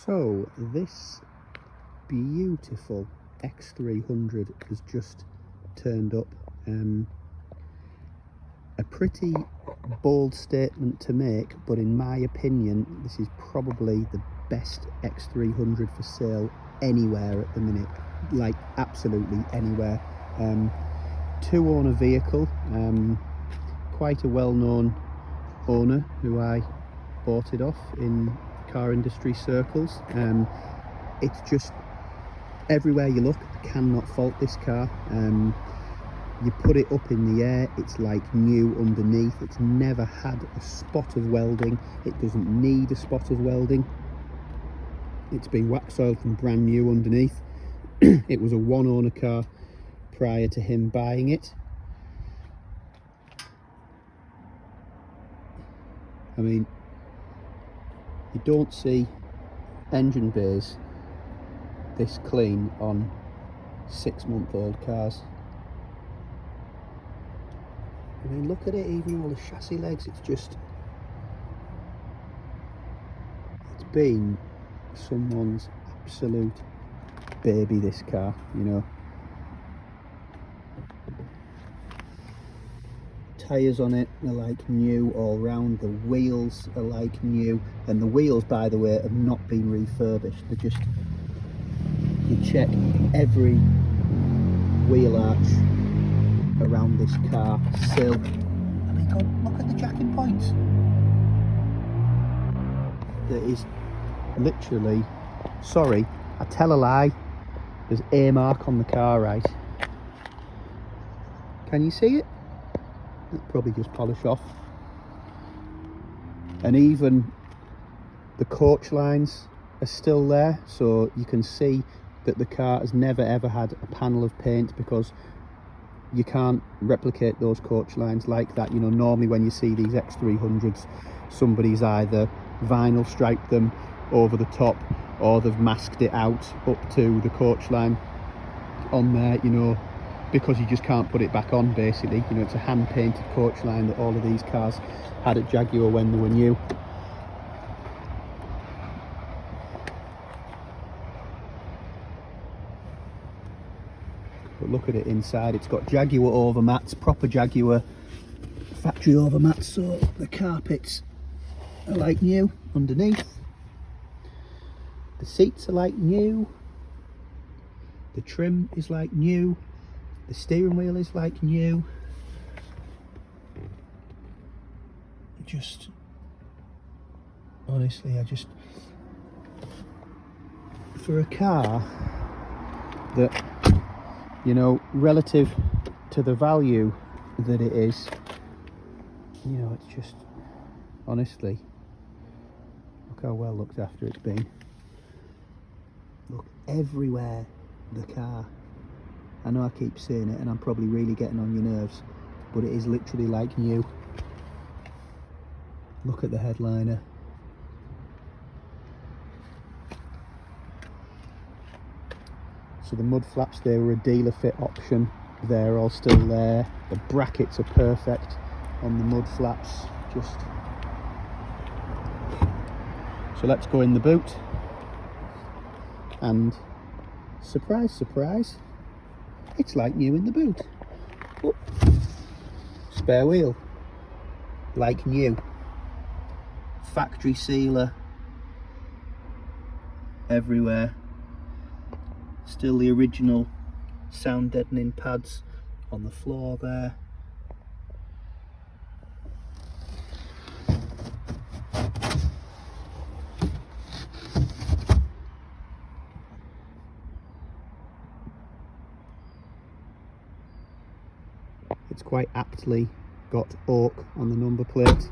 So this beautiful X300 has just turned up. A pretty bold statement to make, but in my opinion this is probably the best X300 for sale anywhere at the minute, like absolutely anywhere. Two owner vehicle, quite a well-known owner who I bought it off in car industry circles. It's just everywhere you look, I cannot fault this car. You put it up in the air, it's like new underneath. It's never had a spot of welding. It doesn't need a spot of welding. It's been wax oiled and brand new underneath. It was a one owner car prior to him buying it. I mean, you don't see engine bays this clean on 6-month-old cars. I mean, look at it, even all the chassis legs, it's been someone's absolute baby, this car, you know. Tyres on it are like new all round, the wheels are like new, and the wheels, by the way, have not been refurbished. They're just, you check every wheel arch around this car, sill. I mean, God, look at the jacking points. There is literally, sorry, I tell a lie, there's a mark on the car, right? Can you see it? It'll probably just polish off. And even the coach lines are still there, so you can see that the car has never ever had a panel of paint, because you can't replicate those coach lines like that. You know, normally when you see these X300s, somebody's either vinyl striped them over the top, or they've masked it out up to the coach line on there, you know, because you just can't put it back on, basically. You know, it's a hand painted coach line that all of these cars had at Jaguar when they were new. But look at it inside, it's got Jaguar overmats, proper Jaguar factory overmats, so the carpets are like new underneath. The seats are like new. The trim is like new. The steering wheel is like new. Just, honestly, for a car that, you know, relative to the value that it is, you know, it's just, honestly, look how well looked after it's been. Look everywhere, the car. I know I keep saying it and I'm probably really getting on your nerves, but it is literally like new. Look at the headliner. So the mud flaps, they were a dealer fit option. They're all still there. The brackets are perfect on the mud flaps. So let's go in the boot. And surprise, surprise, it's like new in the boot. Oh. Spare wheel, like new. Factory sealer everywhere. Still the original sound deadening pads on the floor there. It's quite aptly got oak on the number plate.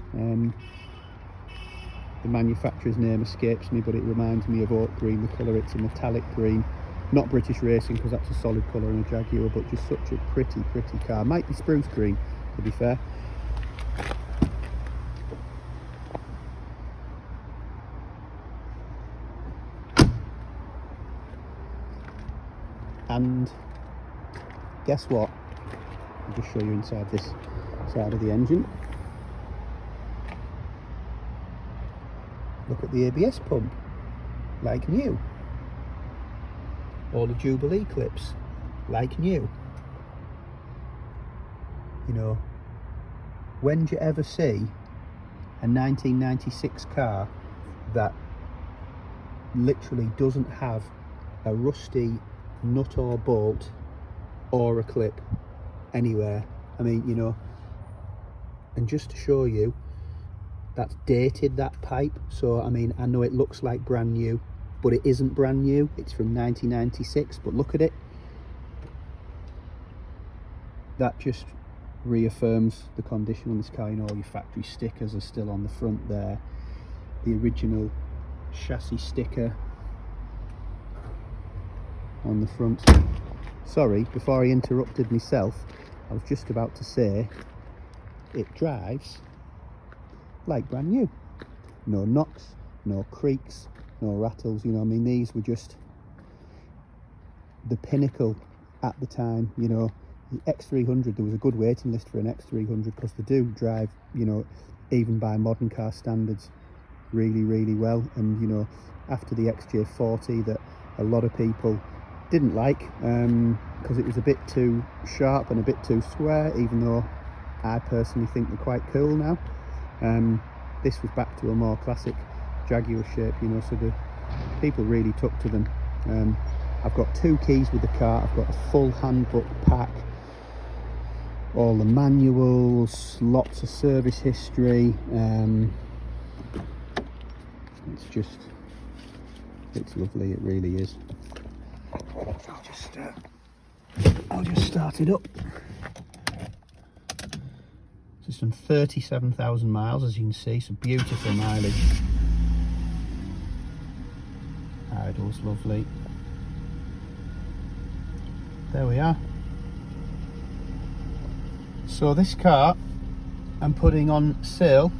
The manufacturer's name escapes me, but it reminds me of oak green, the colour. It's a metallic green. Not British Racing, because that's a solid colour in a Jaguar, but just such a pretty car. Might be spruce green, to be fair. And guess what? I'll just show you inside this side of the engine. Look at the ABS pump. like new. All the Jubilee clips, like new. You know, when do you ever see a 1996 car that literally doesn't have a rusty nut or bolt or a clip anywhere? I mean, you know, and just to show you, that's dated, that pipe. So I mean, I know it looks like brand new, but it isn't brand new. It's from 1996, but look at it. That just reaffirms the condition on this car. You know, all your factory stickers are still on the front there. The original chassis sticker on the front. Sorry, before I interrupted myself, I was just about to say it drives like brand new. No knocks, no creaks, no rattles. You know, I mean, these were just the pinnacle at the time. You know, the X300, there was a good waiting list for an X300 because they do drive, you know, even by modern car standards, really, really well. And you know, after the XJ40 that a lot of people didn't like because it was a bit too sharp and a bit too square, even though I personally think they're quite cool now. This was back to a more classic Jaguar shape, you know, so the people really took to them. I've got 2 keys with the car. I've got a full handbook pack, all the manuals, lots of service history. It's lovely, it really is. I'll just start it up. It's done 37,000 miles, as you can see, so beautiful mileage. Idle's lovely. There we are. So this car I'm putting on sale.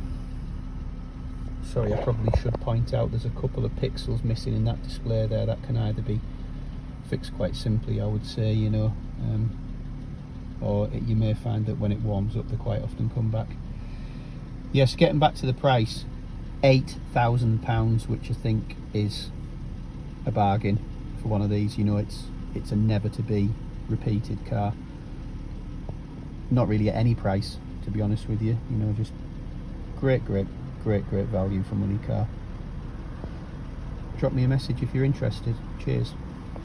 Sorry, I probably should point out there's a couple of pixels missing in that display there. That can either be fixed quite simply, I would say, you know, or you may find that when it warms up they quite often come back. Yes, getting back to the price, £8,000, which I think is a bargain for one of these. You know, it's a never to be repeated car. Not really at any price, to be honest with you. You know, just great value for money car. Drop me a message if you're interested. Cheers.